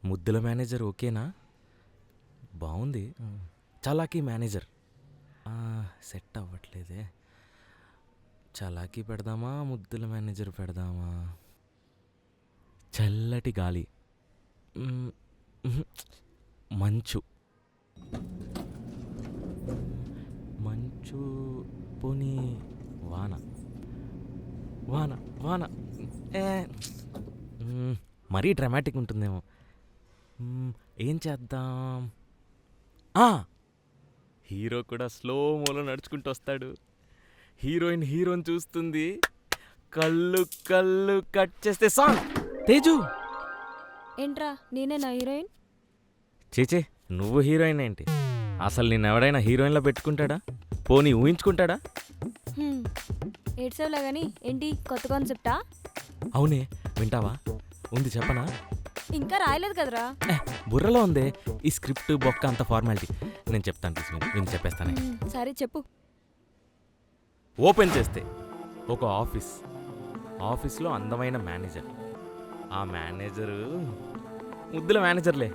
ముద్దుల మేనేజర్ ఓకేనా? బాగుంది. చలాకీ మేనేజర్ సెట్ అవ్వట్లేదే. చలాకీ పెడదామా, ముద్దుల మేనేజర్ పెడదామా? చల్లటి గాలి, మంచు మంచు పోనీ వాన వాన వాన ఏ మరీ డ్రామాటిక్ ఉంటుందేమో. ఏం చేద్దాం? హీరో కూడా స్లో మోలో నడుచుకుంటూ వస్తాడు. హీరోయిన్ చూస్తుంది. కళ్ళు కళ్ళు కట్ చేస్తే సాంగ్. తేజు ఏంట్రా నేనేనా హీరోయిన్? చేచే నువ్వు హీరోయిన్ ఏంటి? అసలు నిన్నెవడైనా హీరోయిన్లో పెట్టుకుంటాడా? పోనీ ఊహించుకుంటాడా? ఏడ్సేవులా కానీ ఏంటి కొత్త కాన్సెప్టా? అవునే, వింటావా? ఉంది చెప్పనా? ఇంకా రాయలేదు కదరా. బుర్రలో ఉందే. ఈ స్క్రిప్ట్ బొక్క అంత ఫార్మాలిటీ. నేను చెప్తాను తీసుకుని నేను చెప్పేస్తానే. సరే చెప్పు. ఓపెన్ చేస్తే ఒక ఆఫీస్లో అందమైన మేనేజర్. ఆ మేనేజరు ముద్దుల మేనేజర్లే.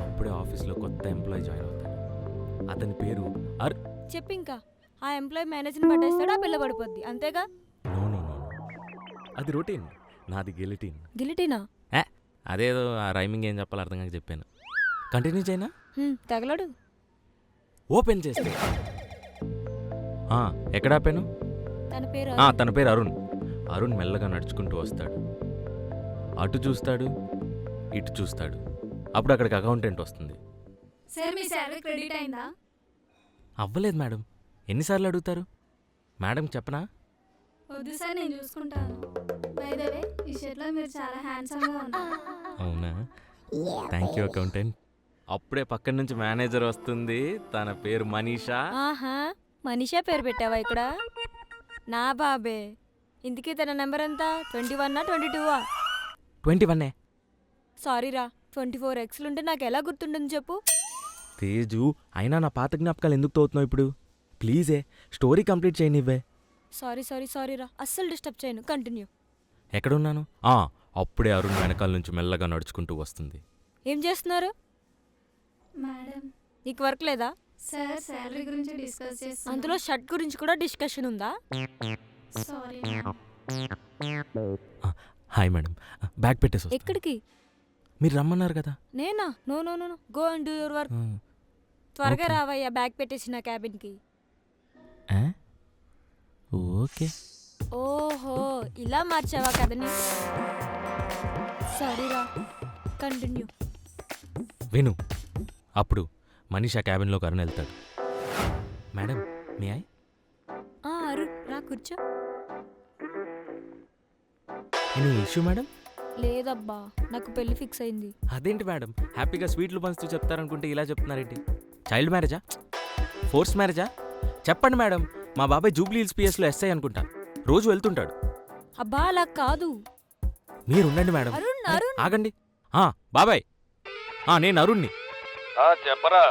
అప్పుడే ఆఫీస్లో కొత్త ఎంప్లాయీ జాయిన్ అవుతాడు. అతని పేరు చెప్పు. ఇంకా ఆ ఎంప్లాయీ మేనేజర్ని పట్టేస్తాడు, ఆ పిల్ల పడిపోద్ది, అంతేగా? నో, అది రొటీన్. నాది గిలిటీనా? అదేదో ఆ రైమింగ్ ఏం చెప్పాలి అర్థం కాక చెప్పాను. కంటిన్యూ చేయనా? తగలడు. ఓపెన్ చేస్తే ఎక్కడ ఆపాను? తన పేరు అరుణ్ మెల్లగా నడుచుకుంటూ వస్తాడు. అటు చూస్తాడు, ఇటు చూస్తాడు. అప్పుడు అక్కడికి అకౌంటెంట్ వస్తుంది. సార్ మీ సాలరీ క్రెడిట్ అయిందా? అవ్వలేదు మేడం. ఎన్నిసార్లు అడుగుతారు? మేడం చెప్పనా? వద్దు సార్, నేను చూసుకుంటాను. బై ద వే, ఈ షర్ట్లో మీరు చాలా హ్యాండ్సమ్గా ఉన్నారు. అవునా? Thank you accountant. అప్పుడే పక్కన నుంచి మేనేజర్ వస్తుంది. తన పేరు మనీషా. మనీషా పేరు పెట్టావా ఇక్కడ? నా బాబే. ఇందుకే తన నెంబర్ ఎంత? 21 22? 21. సారీరా, 24X'లు ఉంటే నాకు ఎలా గుర్తుంటుంది చెప్పు? తేజు, అయినా నా పాత జ్ఞాపకాలు ఎందుకు తోతున్నావు ఇప్పుడు? ప్లీజే స్టోరీ కంప్లీట్ చేయనివ్వే. సారీరా, అస్సలు డిస్టర్బ్ చేయను. కంటిన్యూ. ఎక్కడున్నాను? అప్పుడే అరుణ్ వెనకాల నుంచి మెల్లగా నడుచుకుంటూ వస్తుంది. ఏం చేస్తున్నారు? మేడం, నీకు వర్క్ లేదా? సార్ సాలరీ గురించి డిస్కస్ చేస్తాం. అందులో షర్ట్ గురించి కూడా డిస్కషన్ ఉందా? సారీ. హాయ్ మేడం, బ్యాగ్ పెట్టేసి. ఎక్కడికి? మీరు రమ్మన్నారు కదా. నేనా? No, go and do your work. త్వరగా రావయ్యా, బ్యాగ్ పెట్టేసి నా క్యాబిన్కి. ఓకే. ఓహో, ఇలా మార్చావా కదని? సారీరా, కంటిన్యూ. విను. అప్పుడు మనీషా క్యాబిన్లోకి అరుణ్ వెళ్తాడు. Madam me I? అరుణ్ రా, కూర్చో. Any issue madam? లేదబ్బా, నాకు పెళ్లి ఫిక్స్ అయింది. అదేంటి మేడం, హ్యాపీగా స్వీట్లు పంచుతూ చెప్తారనుకుంటే ఇలా చెప్తున్నారేంటి? చైల్డ్ మ్యారేజా? ఫోర్స్ మ్యారేజా? చెప్పండి మేడం. మా బాబాయ్ జూబ్లీ హిల్స్ పిఎస్లో ఎస్ఐ అనుకుంటా. రోజు వెళ్తుంటాడు. అబ్బా అలా కాదు. మీరుండండి మేడం. ఆగండి. బాబాయ్, నేను అరుణ్ని. చెప్పరా.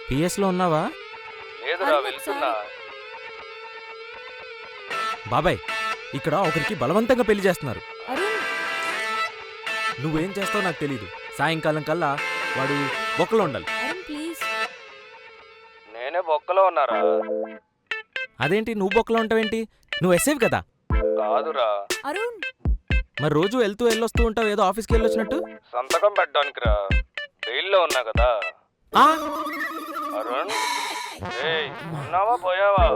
పిఎస్లో ఉన్నావా? లేదురా, వెళ్తున్నా. బాబాయ్, ఇక్కడ ఒకరికి బలవంతంగా పెళ్లి చేస్తున్నారు. నువ్వేం చేస్తావో నాకు తెలీదు. సాయంకాలం కల్లా వాడు బొక్కలో ఉండాలి. నేనే బొక్కలో ఉన్నారా? అదేంటి నువ్వు బొక్కలో ఉంటావేంటి? నువ్వు ఎస్ఐవి కదా. కాదురా. మరి రోజు వెళ్ళొస్తూ ఉంటావు ఏదో ఆఫీస్కి వెళ్ళొచ్చినట్టు. సంతకం పెట్టడానికి రా. జైల్లో ఉన్నా కదా. అరుణ్, ఉన్నావా పోయావా?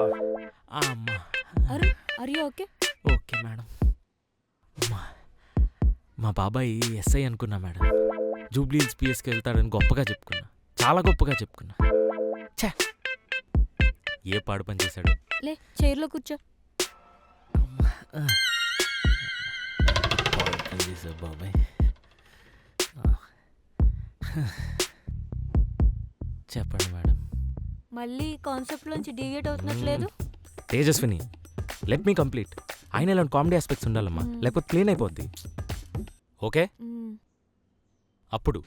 Okay madam. మా బాబాయ్ ఎస్ఐ అనుకున్నా మేడం. జూబ్లీ హిల్స్ పిఎస్కి వెళ్తాడని గొప్పగా చెప్పుకున్నా. చాలా గొప్పగా చెప్పుకున్నా. ఛే, ఏ పాడు పని చేశాడు. లే, చైర్లో కూర్చో. బాబాయ్ చెప్పండి మేడం. మళ్ళీ కాన్సెప్ట్ లోంచి డివియేట్ అవుతున్నట్లేదు. Tejaswini, let me complete. ఆయన ఇలాంటి కామెడీ ఆస్పెక్ట్స్ ఉండాలమ్మా, లేకపోతే ప్లేన్ అయిపోద్ది. ఓకే? అప్పుడు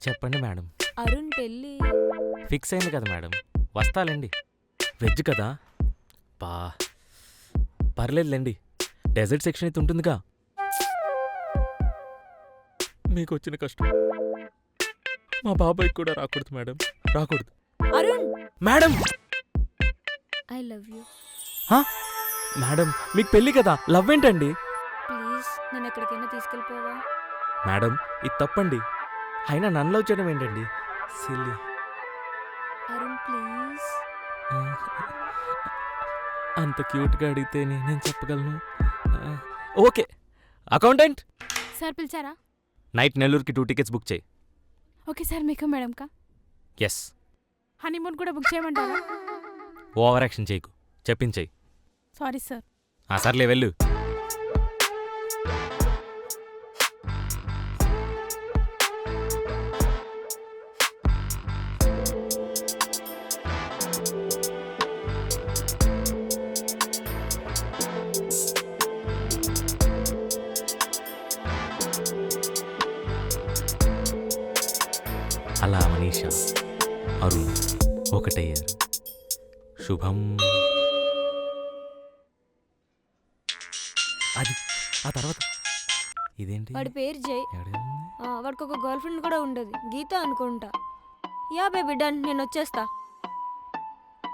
చెప్పండి మేడం. అరుణ్ పెళ్ళి ఫిక్స్ అయింది కదా మేడం. వస్తాలేండి. వెజ్ కదా, పర్లేదులేండి. డెజర్ట్ సెక్షన్ అయితే ఉంటుందిగా. మీకు వచ్చిన కష్టం మా బాబాయ్కి కూడా రాకూడదు మేడం, రాకూడదు. Arun, madam I love you. Madam మీకు పెళ్ళి కదా, లవ్ ఏంటండి? ప్లీజ్ నన్ను ఎక్కడికైనా తీసుకెళ్ళిపోవా? మేడం ఇది తప్పండి. అయినా నన్ను లవ్ చేయడం ఏంటండి, సిల్లీ. అరుణ్ ప్లీజ్. అంత క్యూట్గా అడిగితే నేనేం చెప్పగలను? ఓకే. అకౌంటెంట్, సార్ పిలిచారా? నైట్ నెల్లూరుకి 2 టికెట్స్ బుక్ చేయి. ఓకే సార్, మీకు మేడం కా ఎస్. హనీమూన్ కూడా బుక్ చేయమంటారా? ఓవర్ యాక్షన్ చేయకు, చెప్పించేయి. Sorry sir. సర్లే వెళ్ళు. అలా మనీషా అరుణ్ ఒకటయ్యారు. శుభం. అది ఆ తర్వాత ఇదేంటి? వాడి పేరు జై. ఎవడేంది? వాడికి ఒక గర్ల్ ఫ్రెండ్ కూడా ఉండదు, గీత అనుకుంటా. యా బేబీ డన్, నేను వచ్చేస్తా.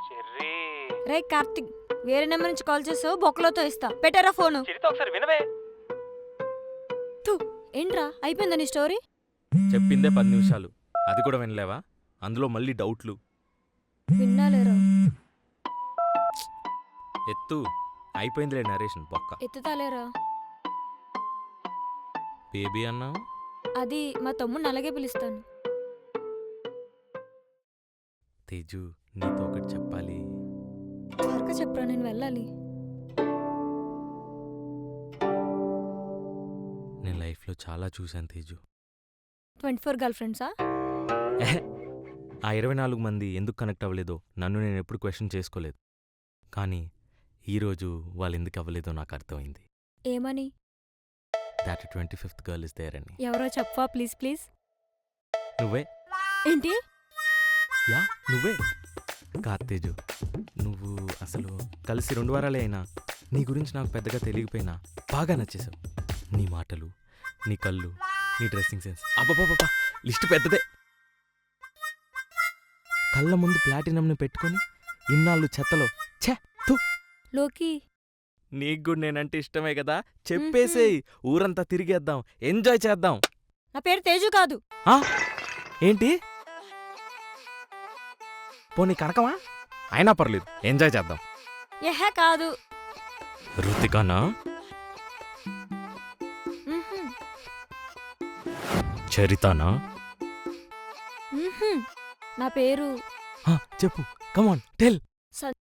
చెర్రీ రే కార్తిక్, వేరే నెంబర్ నుంచి కాల్ చేసావు, బొక్కలతో ఇస్తా. పెట్టారా ఫోను? చిరితో ఒకసారి వినవే. ఏంట్రా అయిపోయిందా నీ స్టోరీ? చెప్పిందే 10 నిమిషాలు, అది కూడా వినలేవా? అందులో మళ్ళీ డౌట్లు. విన్నాలేరా? ఎత్తు. అయిపోయిందిలే నరేషన్ బొక్క. ఎత్తుతాలేరా? బేబీ అన్నావు. అది మా తమ్ముడిని అలాగే పిలుస్తాను. తేజు నీతో ఒకటి చెప్పాలి. త్వరగా చెప్పరా, నేను వెళ్ళాలి. నేను లైఫ్లో చాలా చూశాను తేజు. 24 గర్ల్ ఫ్రెండ్సా? ఆ 24 మంది ఎందుకు కనెక్ట్ అవ్వలేదో నన్ను నేను ఎప్పుడు క్వశ్చన్ చేసుకోలేదు. కానీ ఈరోజు వాళ్ళు ఎందుకు అవ్వలేదో నాకు అర్థమైంది. ఏమని? That 25th girl is there అని. ఎవరో చెప్పవా ప్లీజ్ ప్లీజ్? నువ్వే. ఏంటి? యా నువ్వే. కాదు తేజు, నువ్వు అసలు కలిసి 2 వారాలే అయినా నీ గురించి నాకు పెద్దగా తెలియకపోయినా బాగా నచ్చేసావు. నీ మాటలు, నీ కళ్ళు, నీ డ్రెస్సింగ్ సెన్స్, అబ్బబ్బబ్బా లిస్ట్ పెద్దదే. కళ్ళ ముందు ప్లాటినంని పెట్టుకొని ఇన్నాళ్ళు చెత్తలో ఛే తూ. లోకి, నీకు కూడా నేనంటే ఇష్టమే కదా, చెప్పేసేయ్. ఊరంతా తిరిగేద్దాం, ఎంజాయ్ చేద్దాం. నా పేరు తేజు కాదు. ఏంటి? పోనీ కనకమా? అయినా పర్లేదు, ఎంజాయ్ చేద్దాం. ఎహే కాదు. రుతికానా? మ్హూ. చరితానా? మ్హూ. నా పేరు చెప్పు, కమాన్ టెల్. స-